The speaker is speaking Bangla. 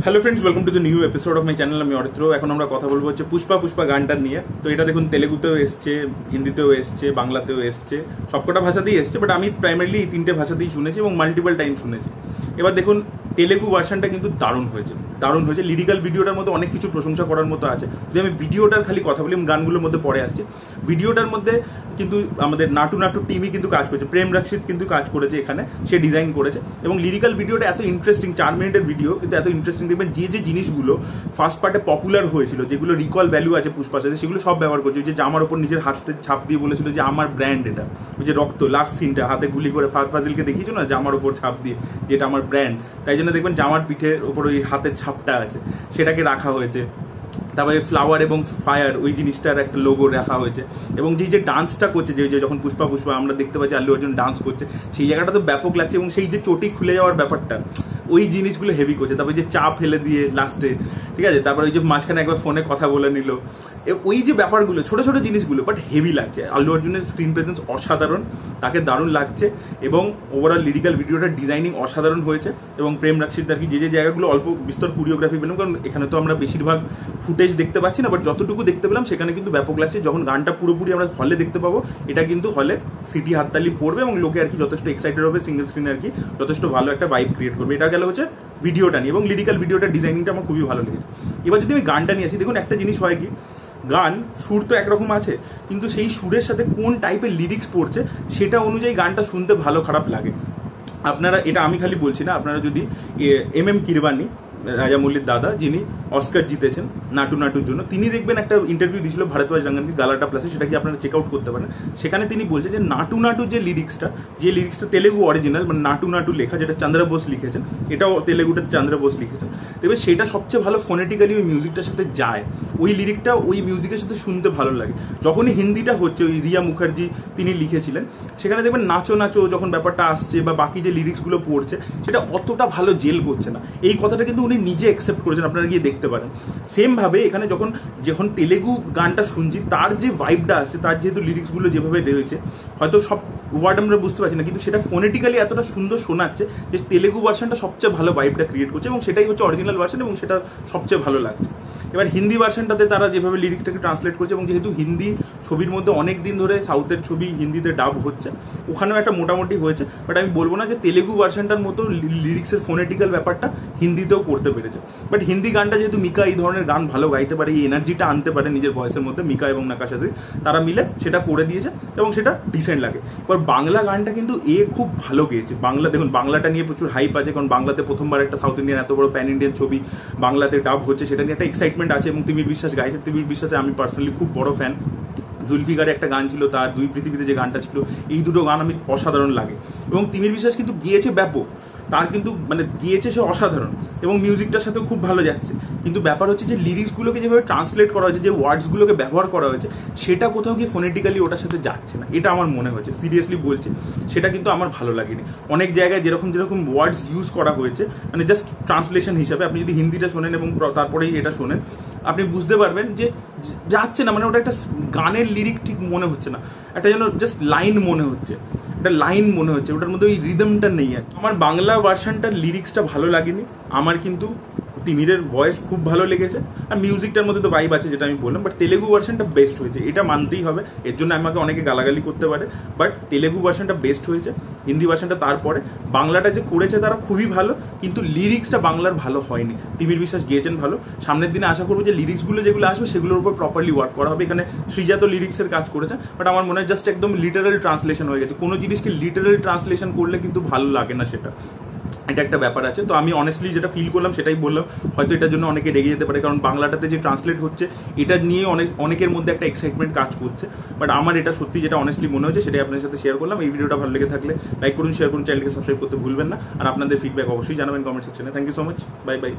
Hello friends, welcome to the new episode of my channel. আমি অরিত্র। এখন আমরা কথা বলবো হচ্ছে পুষ্পা পুষ্পা গানটার নিয়ে। তো এটা দেখুন তেলেগুতেও এসছে, হিন্দিতেও এসছে, বাংলাতেও এসছে, সবকটা ভাষাতেই এসছে। বাট আমি প্রাইমারিলি এই তিনটে ভাষাতেই শুনেছি এবং মাল্টিপল টাইম শুনেছি। এবার দেখুন তেলেগু ভার্সানটা কিন্তু দারুণ হয়েছে। লিরিক্যাল ভিডিওটার মধ্যে অনেক কিছু প্রশংসা করার মতো আছে। যদি আমি ভিডিওটার খালি কথা বলি, গানগুলোর মধ্যে পরে আসছে। ভিডিওটার মধ্যে কিন্তু আমাদের নাটু নাটু টিমই কিন্তু কাজ করেছে, প্রেম রাক্ষিত কিন্তু কাজ করেছে এখানে, সে ডিজাইন করেছে। এবং লিরিক্যাল ভিডিওটা এত ইন্টারেস্টিং, 4 মিনিটের ভিডিও কিন্তু এত ইন্টারেস্টিং। দেখবেন যে যে জিনিসগুলো ফার্স্ট পার্টে পপুলার হয়েছিল, যেগুলো রিকল ভ্যালু আছে পুষ্পার সাথে, সেগুলো সব ব্যবহার করছে। যে জামার ওপর নিজের হাতে ছাপ দিয়ে বলেছিল যে আমার ব্র্যান্ড এটা, ওই যে রক্ত লাস্ট সিনটা হাতে গুলি করে ফাজিলকে দেখিয়েছো না, জামার ওপর ছাপ দিয়ে যেটা আমার ব্র্যান্ড। তাই জন্য দেখবেন জামার পিঠের ওপর ওই হাতের ছাপটা আছে, সেটাকে রাখা হয়েছে। তারপরে ফ্লাওয়ার এবং ফায়ার ওই জিনিসটার একটা লোগো রাখা হয়েছে। এবং যে ডান্সটা করছে, যে যখন পুষ্পা আমরা দেখতে পাচ্ছি আল্লু অর্জুন ডান্স করছে, সেই জায়গাটা তো ব্যাপক লাগছে। এবং সেই যে চটি খুলে যাওয়ার ব্যাপারটা, ওই জিনিসগুলো হেভি করছে। তারপরে যে চা ফেলে দিয়ে লাস্টে, ঠিক আছে, তারপরে ওই যে মাঝখানে একবার ফোনে কথা বলে নিল, ওই যে ব্যাপারগুলো, ছোট ছোট জিনিসগুলো, বাট হেভি লাগছে। আল্লু অর্জুনের স্ক্রিন প্রেজেন্স অসাধারণ, তাকে দারুণ লাগছে। এবং ওভারঅল লিরিক্যাল ভিডিওটার ডিজাইনিং অসাধারণ হয়েছে। এবং প্রেম রাক্ষিত আর কি যে জায়গাগুলো অল্প বিস্তর কোরিওগ্রাফি পেলাম, কারণ এখানে তো আমরা বেশিরভাগ ফুটেজ দেখতে পাচ্ছি না, বাট যতটুকু দেখতে পেলাম সেখানে কিন্তু ব্যাপক লাগছে। যখন গানটা পুরোপুরি আমরা হলে দেখতে পাবো, এটা কিন্তু হলে সিটি হাততালি পড়বে এবং লোকে আর কি যথেষ্ট এক্সাইটেড হবে, সিঙ্গেল স্ক্রিনে আর কি যথেষ্ট ভালো একটা ভাইব ক্রিয়েট করবে। এটা গেল হচ্ছে ভিডিওটা নিয়ে। এবং লিরিক্যাল ভিডিওটার ডিজাইনিংটা আমার খুবই ভালো লেগেছে। এবার যদি আমি গানটা নিয়ে আসি, দেখুন একটা জিনিস হয় কি, গান সুর তো একরকম আছে, কিন্তু সেই সুরের সাথে কোন টাইপের লিরিক্স পড়ছে সেটা অনুযায়ী গানটা শুনতে ভালো খারাপ লাগে। আপনারা, এটা আমি খালি বলছি না, আপনারা যদি MM কিরবানি, রাজামৌলির দাদা, যিনি অস্কার জিতেছেন নাটু নাটুর জন্য, তিনি দেখবেন একটা ইন্টারভিউ দিয়েছিল ভারতবাজ রঙ্গনকে গালাটা প্লাসে, সেটা কি আপনারা চেক আউট করতে পারেন। সেখানে তিনি বলছে যে নাটু নাটু যে লিরিক্সটা তেলেগু অরিজিনাল, মানে নাটু নাটু লেখা, যেটা চন্দ্র বোস লিখেছেন, এটাও তেলেগুটা চন্দ্র বোস লিখেছেন। তবে সেটা সবচেয়ে ভালো ফোনেটিক্যালি ওই মিউজিকটার সাথে যায়, ওই লিরিকটা ওই মিউজিকের সাথে শুনতে ভালো লাগে। যখনই হিন্দিটা হচ্ছে, ওই রিয়া মুখার্জি তিনি লিখেছিলেন, সেখানে দেখবেন নাচো নাচো যখন ব্যাপারটা আসছে বা বাকি যে লিরিক্সগুলো পড়ছে, সেটা অতটা ভালো জেল করছে না। এই কথাটা কিন্তু উনি নিজে অ্যাকসেপ্ট করেছেন, আপনারা গিয়ে দেখতে পারেন। সেম ভাবে এখানে যখন তেলেগু গানটা শুনছি, তার যে ভাইবটা আসছে, তার যেহেতু লিরিক্সগুলো যেভাবে রয়েছে, হয়তো সব ওয়ার্ড আমরা বুঝতে পারছি না, কিন্তু সেটা ফোনেটিক্যালি এতটা সুন্দর শোনাচ্ছে যে তেলেগু ভার্সনটা সবচেয়ে ভালো ভাইবটা ক্রিয়েট করছে। এবং সেটাই হচ্ছে অরিজিনাল ভার্সন, এবং সেটা সবচেয়ে ভালো লাগছে। এবার হিন্দি ভার্সনটাতে তারা যেভাবে লিরিক্সটাকে ট্রান্সলেট করছে, এবং যেহেতু হিন্দি ছবির মধ্যে অনেক দিন ধরে সাউথের ছবি হিন্দিতে ডাব হচ্ছে, ওখানেও একটা মোটামুটি হয়েছে। বাট আমি বলবো না যে তেলেগু ভার্সনটার মতো লিরিক্সের ফোনেটিক্যাল ব্যাপারটা হিন্দিতেও করতে পেরেছে। বাট হিন্দি গানটা যেহেতু মিকা এই ধরনের গান ভালো গাইতে পারে, এই এনার্জিটা আনতে পারে নিজের ভয়েসের মধ্যে, মিকা এবং নাকাশাদি তারা মিলে সেটা করে দিয়েছে এবং সেটা ডিসেন্ট লাগে। এবার বাংলা গানটা কিন্তু খুব ভালো গেয়েছে। বাংলা, দেখুন বাংলাটা নিয়ে প্রচুর হাইপ আছে, কারণ বাংলাতে প্রথমবার একটা সাউথ ইন্ডিয়ান এত বড় প্যান ইন্ডিয়ান ছবি বাংলাতে ডাব হচ্ছে, সেটা নিয়ে একটা এক্সাইটমেন্ট আছে। এবং তিমির বিশ্বাস গাইছে, তিমির বিশ্বাসে আমি পার্সোনালি খুব বড় ফ্যান। জুলফিকারের একটা গান ছিল, তার দুই পৃথিবীতে যে গানটা ছিল, এই দুটো গান আমি অসাধারণ লাগে। এবং তিমির বিশ্বাস কিন্তু গিয়েছে ব্যাপক, তার কিন্তু মানে গিয়েছে সে অসাধারণ, এবং মিউজিকটার সাথেও খুব ভালো যাচ্ছে। কিন্তু ব্যাপার হচ্ছে যে লিরিক্সগুলোকে যেভাবে ট্রান্সলেট করা হয়েছে, যে ওয়ার্ডসগুলোকে ব্যবহার করা হয়েছে, সেটা কোথাও গিয়ে ফোনেটিক্যালি ওটার সাথে যাচ্ছে না, এটা আমার মনে হয়েছে। সিরিয়াসলি বলছি, সেটা কিন্তু আমার ভালো লাগেনি। অনেক জায়গায় যেরকম ওয়ার্ডস ইউজ করা হয়েছে, মানে জাস্ট ট্রান্সলেশন হিসাবে, আপনি যদি হিন্দিটা শোনেন এবং তারপরেই এটা শোনেন, আপনি বুঝতে পারবেন যে যাচ্ছে না, মানে ওটা একটা গানের লিরিক ঠিক মনে হচ্ছে না, একটা যেন জাস্ট লাইন মনে হচ্ছে, একটা লাইন মনে হচ্ছে, ওটার মধ্যে ওই রিদমটা নেই। আর আমার বাংলা ভার্সনটার লিরিক্সটা ভালো লাগেনি, আমার কিন্তু তিমিরের ভয়েস খুব ভালো লেগেছে, আর মিউজিকটার মধ্যে তো ভাইব আছে যেটা আমি বললাম। বাট তেলেগু ভার্সনটা বেস্ট হয়েছে, এটা মানতেই হবে। এর জন্য আমাকে অনেকে গালাগালি করতে পারে, বাট তেলেগু ভার্সনটা বেস্ট হয়েছে, হিন্দি ভার্সনটা তারপরে। বাংলাটা যে করেছে তারা খুবই ভালো, কিন্তু লিরিক্সটা বাংলার ভালো হয়নি। তিমির বিশ্বাস গিয়েছেন ভালো, সামনের দিনে আশা করবো যে লিরিক্সগুলো যেগুলো আসবে সেগুলোর উপর প্রপারলি ওয়ার্ক করা হবে। এখানে সৃজা তো লিরিক্সের কাজ করেছে, বাট আমার মনে হয় জাস্ট একদম লিটারাল ট্রান্সলেশন হয়ে গেছে। কোনো জিনিসকে লিটারাল ট্রান্সলেশন করলে কিন্তু ভালো লাগে না, সেটা এটা একটা ব্যাপার আছে। তো আমি অনেস্টলি যেটা ফিল করলাম সেটাই বললাম। হয়তো এটার জন্য অনেকে রেগে যেতে পারে, কারণ বাংলাটাতে যে ট্রান্সলেট হচ্ছে, এটা নিয়ে অনেকের মধ্যে একটা এক্সাইটমেন্ট কাজ করছে। বাট আমার এটা সত্যি যেটা অনেস্টলি মনে হচ্ছে, সেটাই আপনার সাথে শেয়ার করলাম। এই ভিডিওটা ভালো লেগে থাকলে লাইক করুন, শেয়ার করুন, চ্যানেলকে সাবস্ক্রাইব করতে ভুলবেন না। আর আপনাদের ফিডব্যাক অবশ্যই জানাবেন কমেন্ট সেকশনে। Thank you so much, bye by.